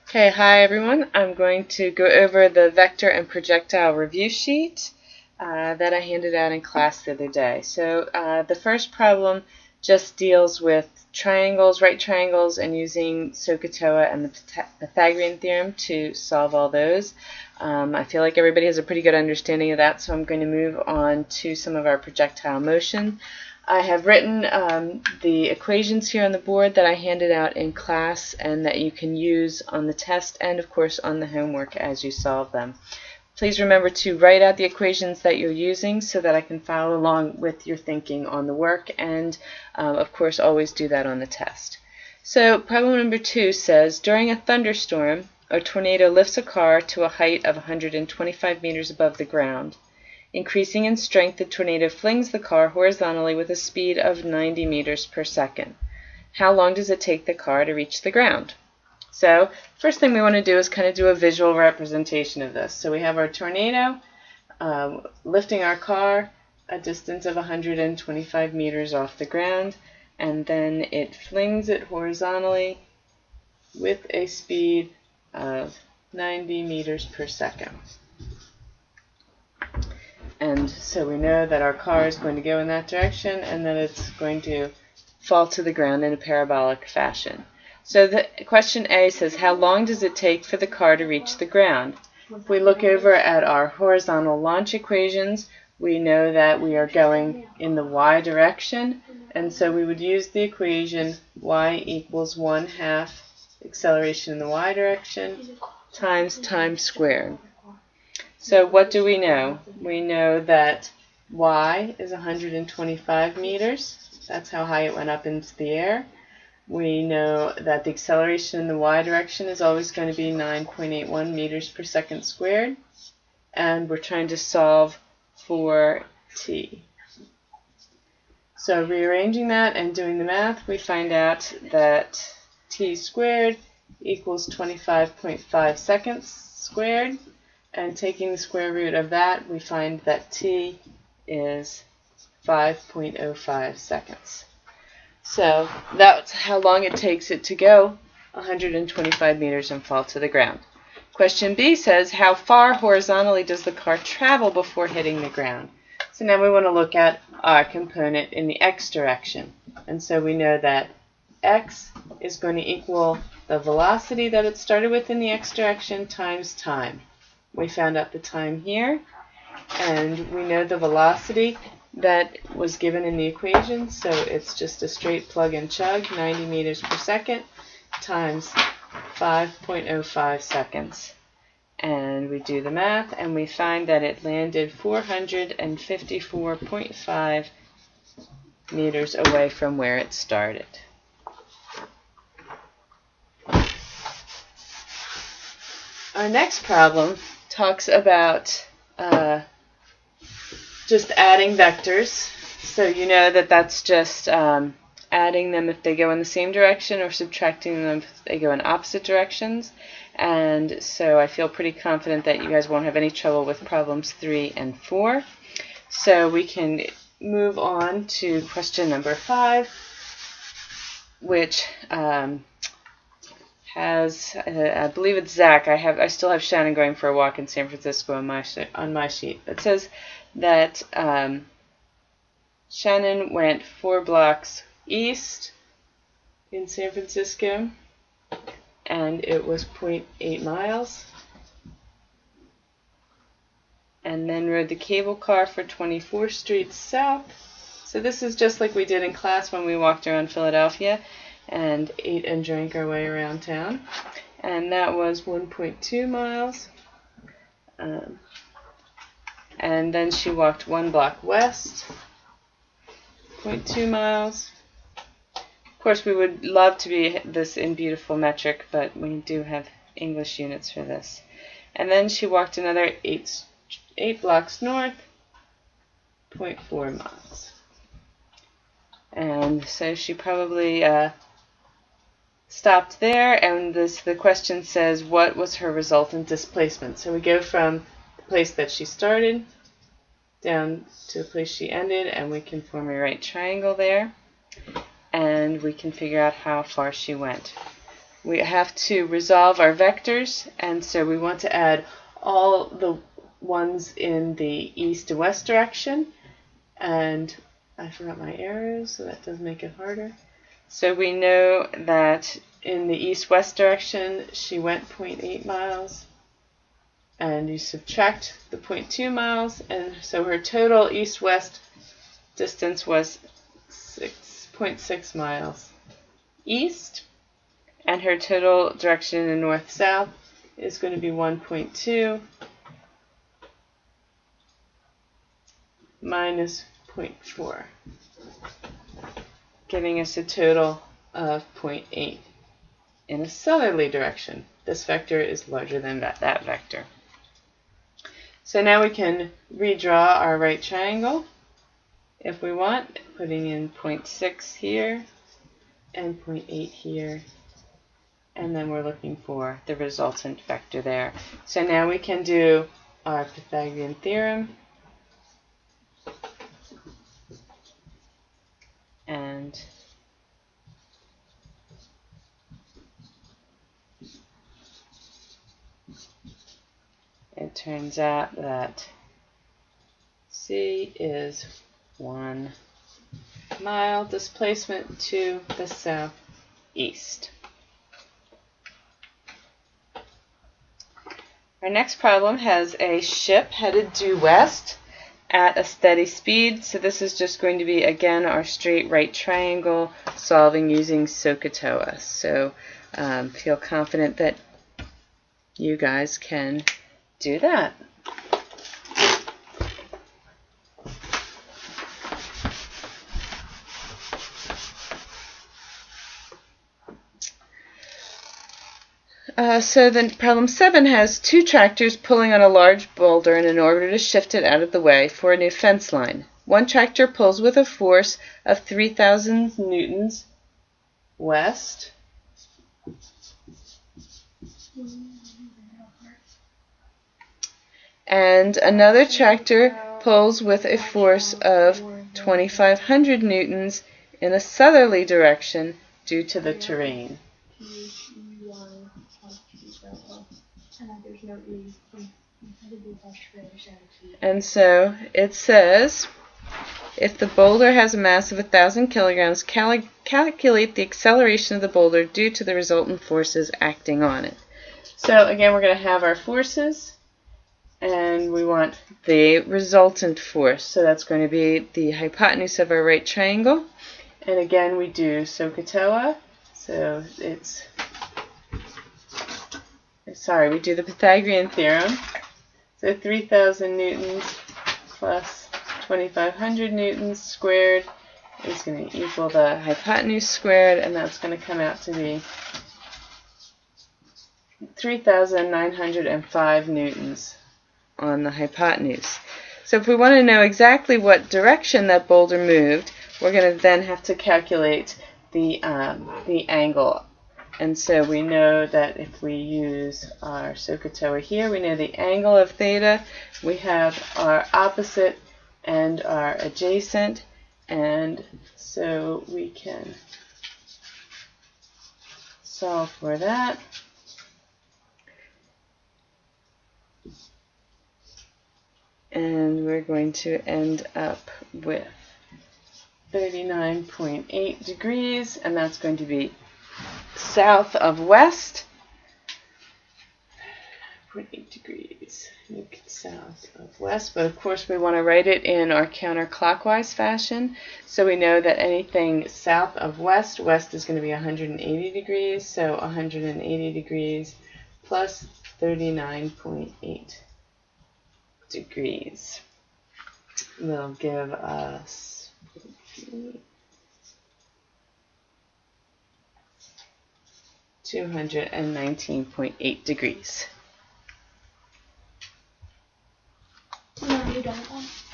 Okay, hi everyone. I'm going to go over the vector and projectile review sheet that I handed out in class the other day. So the first problem just deals with triangles, right triangles, and using SOHCAHTOA and the Pythagorean theorem to solve all those. I feel like everybody has a pretty good understanding of that, so I'm going to move on to some of our projectile motion. I have written the equations here on the board that I handed out in class and that you can use on the test and of course on the homework as you solve them. Please remember to write out the equations that you're using so that I can follow along with your thinking on the work, and of course always do that on the test. So problem number 2 says, during a thunderstorm, a tornado lifts a car to a height of 125 meters above the ground. Increasing in strength, the tornado flings the car horizontally with a speed of 90 meters per second. How long does it take the car to reach the ground? So, first thing we want to do is kind of do a visual representation of this. So we have our tornado lifting our car a distance of 125 meters off the ground, and then it flings it horizontally with a speed of 90 meters per second. And so we know that our car is going to go in that direction and that it's going to fall to the ground in a parabolic fashion. So the question A says, how long does it take for the car to reach the ground? If we look over at our horizontal launch equations, we know that we are going in the y direction, and so we would use the equation y equals 1/2 acceleration in the y direction times time squared. So what do we know? We know that y is 125 meters. That's how high it went up into the air. We know that the acceleration in the y direction is always going to be 9.81 meters per second squared. And we're trying to solve for t. So rearranging that and doing the math, we find out that t squared equals 25.5 seconds squared. And taking the square root of that, we find that t is 5.05 seconds. So that's how long it takes it to go 125 meters and fall to the ground. Question B says, how far horizontally does the car travel before hitting the ground? So now we want to look at our component in the x direction. And so we know that x is going to equal the velocity that it started with in the x direction times time. We found out the time here, and we know the velocity that was given in the equation, so it's just a straight plug and chug, 90 meters per second times 5.05 seconds. And we do the math, and we find that it landed 454.5 meters away from where it started. Our next problem talks about just adding vectors. So you know that that's just adding them if they go in the same direction or subtracting them if they go in opposite directions. And so I feel pretty confident that you guys won't have any trouble with problems 3 and 4. So we can move on to question number 5, which has, I believe it's Zach. I still have Shannon going for a walk in San Francisco on my sheet. It says that Shannon went 4 blocks east in San Francisco, and it was 0.8 miles, and then rode the cable car for 24 streets south. So this is just like we did in class when we walked around Philadelphia and ate and drank our way around town, and that was 1.2 miles. And then she walked 1 block west, 0.2 miles. Of course, we would love to be this in beautiful metric, but we do have English units for this. And then she walked another 8 blocks north, 0.4 miles. And so she probably stopped there, and the question says, what was her resultant displacement? So we go from the place that she started down to the place she ended, and we can form a right triangle there, and we can figure out how far she went. we have to resolve our vectors, and so we want to add all the ones in the east to west direction, and I forgot my arrows, so that does make it harder. So we know that in the east-west direction she went 0.8 miles, and you subtract the 0.2 miles, and so her total east-west distance was 6.6 miles east, and her total direction in north-south is going to be 1.2 minus 0.4, giving us a total of 0.8 in a southerly direction. This vector is larger than that vector. So now we can redraw our right triangle if we want, putting in 0.6 here and 0.8 here, and then we're looking for the resultant vector there. So now we can do our Pythagorean theorem, and it turns out that C is 1 mile displacement to the southeast. Our next problem has a ship headed due west at a steady speed. So this is just going to be, again, our straight right triangle solving using SOHCAHTOA. So feel confident that you guys can do that. So then problem 7 has 2 tractors pulling on a large boulder in order to shift it out of the way for a new fence line. One tractor pulls with a force of 3,000 newtons west, and another tractor pulls with a force of 2,500 newtons in a southerly direction due to the terrain. And so it says, if the boulder has a mass of 1,000 kilograms, calculate the acceleration of the boulder due to the resultant forces acting on it. So again, we're going to have our forces, and we want the resultant force. So that's going to be the hypotenuse of our right triangle. And again, we do SOHCAHTOA. So we do the Pythagorean theorem. So 3,000 newtons plus 2,500 newtons squared is going to equal the hypotenuse squared, and that's going to come out to be 3,905 newtons on the hypotenuse. So if we want to know exactly what direction that boulder moved, we're going to then have to calculate the angle. And so we know that if we use our SOHCAHTOA here, we know the angle of theta, we have our opposite and our adjacent, and so we can solve for that. And we're going to end up with 39.8 degrees, and that's going to be south of west. 0.8 degrees south of west, but of course we want to write it in our counterclockwise fashion. So we know that anything south of west, west is going to be 180 degrees, so 180 degrees plus 39.8 degrees will give us 219.8 degrees. Are you done with that?